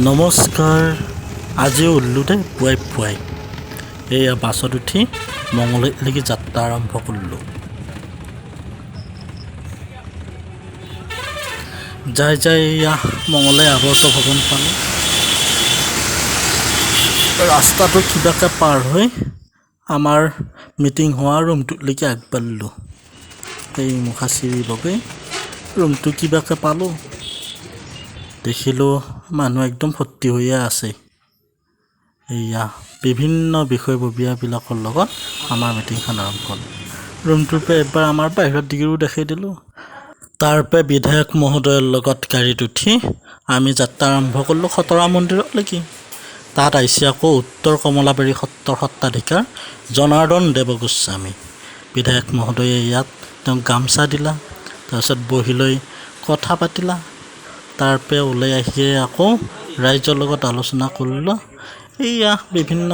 নমস্কাৰ। আজিও উল্লোতে পুৱাই এয়া বাছত উঠি মঙলৈলৈকে যাত্ৰা আৰম্ভ কৰিলোঁ। যাই এয়া মঙলৈ আৱৰ্ত ভৱন পালোঁ। ৰাস্তাটো কিবাকৈ পাৰ হৈ আমাৰ মিটিং হোৱা ৰুমটোলৈকে আগবাঢ়িলোঁ। এই মুখাচিৰি বগৈ ৰুমটো কিবাকৈ পালোঁ। দেখিলোঁ মানুহ একদম ভৰ্তি হৈয়ে আছে। এয়া বিভিন্ন বিষয়ববীয়াবিলাকৰ লগত আমাৰ মিটিংখন আৰম্ভ হ'ল। ৰুমটোৰ পৰা এবাৰ আমাৰ বাহিৰত দিগিও দেখাই দিলোঁ। তাৰপৰা বিধায়ক মহোদয়ৰ লগত গাড়ীত উঠি আমি যাত্ৰা আৰম্ভ কৰিলোঁ খতৰা মন্দিৰলৈকে। তাত আহিছে আকৌ উত্তৰ কমলাবাৰী সত্ৰৰ সত্ৰাধিকাৰ জনাৰ্দন দেৱগোস্বামী। বিধায়ক মহোদয়ে ইয়াত তেওঁক গামচা দিলা, তাৰপিছত বহি লৈ কথা পাতিলা। তাৰপৰা ওলাই আহিয়ে আকৌ ৰাইজৰ লগত আলোচনা কৰিলোঁ। এইয়া বিভিন্ন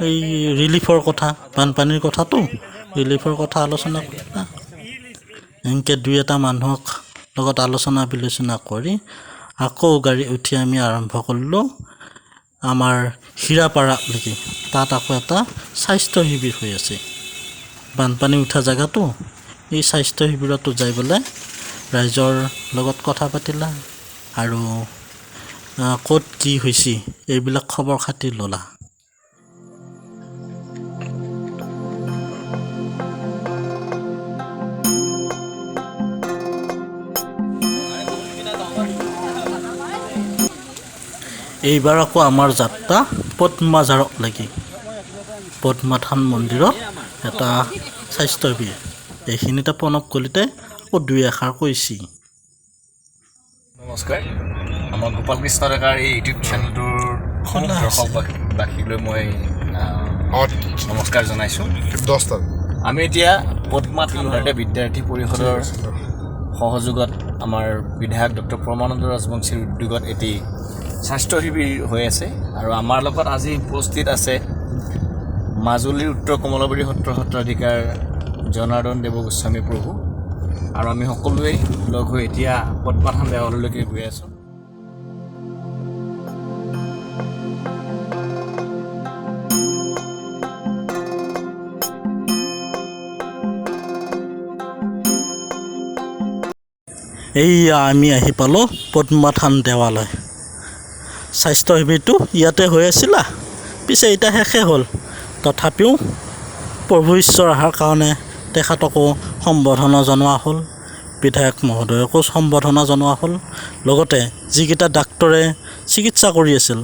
এই ৰিলিফৰ কথা, বানপানীৰ কথাটো ৰিলিফৰ কথা আলোচনা কৰিলা। এনেকৈ দুই এটা মানুহক লগত আলোচনা বিলোচনা কৰি আকৌ গাড়ী উঠি আমি আৰম্ভ কৰিলোঁ আমাৰ হীৰাপাৰালৈকে। তাত আকৌ এটা স্বাস্থ্য শিবিৰ হৈ আছে। বানপানী উঠা জেগাটো এই স্বাস্থ্য শিবিৰতো যাই পেলাই ৰাইজৰ লগত কথা পাতিলা আৰু ক'ত কি হৈছে এইবিলাক খবৰ খাতি ল'লা। এইবাৰ আকৌ আমাৰ যাত্ৰা পদ্মাঝাৰলৈকে। পদ্মা থান মন্দিৰত এটা স্বাস্থ্য শিবিৰ। এইখিনিতে প্ৰণৱ কলিতাই আকৌ দুই এষাৰ কৈছে। নমস্কাৰ। আমাৰ গোপাল কৃষ্ণ ডেকাৰ এই ইউটিউব চেনেলটোৰ দৰ্শকবাসীলৈ মই নমস্কাৰ জনাইছোঁ। আমি এতিয়া পদ্মা তিনিভাৰতীয় বিদ্যাৰ্থী পৰিষদৰ সহযোগত আমাৰ বিধায়ক ডক্টৰ পৰমানন্দ ৰাজবংশীৰ উদ্যোগত এটি স্বাস্থ্য শিবিৰ হৈ আছে আৰু আমাৰ লগত আজি উপস্থিত আছে মাজুলীৰ উত্তৰ কমলাবাৰী সত্ৰৰ সত্ৰাধিকাৰ জনাৰ্দন দেৱগোস্বামী প্ৰভু আৰু আমি সকলোৱে লগ হৈ এতিয়া পদ্মা থান দেৱালয়লৈকে গৈ আছোঁ। এইয়া আমি আহি পালোঁ পদ্মা থান দেৱালয়। স্বাস্থ্য শিবিৰটো ইয়াতে হৈ আছিলা, পিছে এতিয়া শেষে হ'ল। তথাপিও প্ৰভু ঈশ্বৰ অহাৰ কাৰণে তেখেতকো সম্বৰ্ধনা জনোৱা হ'ল, বিধায়ক মহোদয়কো সম্বৰ্ধনা জনোৱা হ'ল। লগতে যিকেইটা ডাক্তৰে চিকিৎসা কৰি আছিল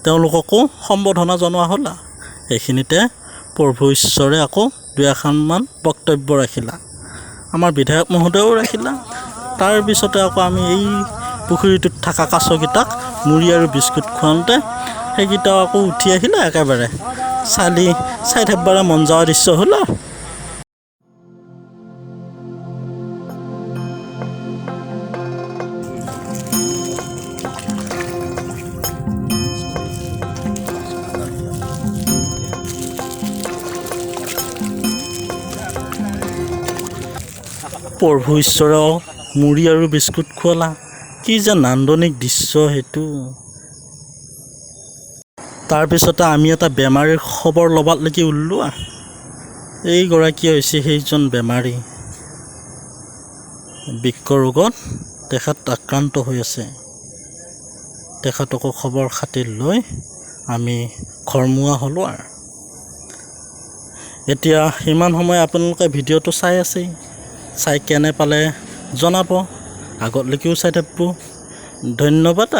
তেওঁলোককো সম্বৰ্ধনা জনোৱা হ'ল। এইখিনিতে প্ৰভু ঈশ্বৰে আকৌ দুই এখনমান বক্তব্য ৰাখিলা, আমাৰ বিধায়ক মহোদয়েও ৰাখিলা। তাৰপিছতে আকৌ আমি এই পুখুৰীটোত থকা কাছকেইটাক মুড়ি আৰু বিস্কুট খুৱাওঁতে সেইকেইটাও আকৌ উঠি আহিলে। একেবাৰে চাই থাকিবৰে মন যোৱা দৃশ্য হ'ল। প্ৰভু ঈশ্বৰেও মুড়ি আৰু বিস্কুট খুৱালা। কি যে নান্দনিক দৃশ্য সেইটো। তাৰপিছতে আমি এটা বেমাৰীৰ খবৰ ল'বালৈকে ওলোৱা। এইগৰাকী হৈছে সেইজন বেমাৰী, বৃক্ক ৰোগত তেখেত আক্ৰান্ত হৈ আছে। তেখেতকো খবৰ খাতি লৈ আমি ঘৰমুৱা হ'লোঁ। আৰু এতিয়া সিমান সময় আপোনালোকে ভিডিঅ'টো চাই আছেই, চাই কেনে পালে জনাব, আগলৈকেও চাই থাকিব। ধন্যবাদ।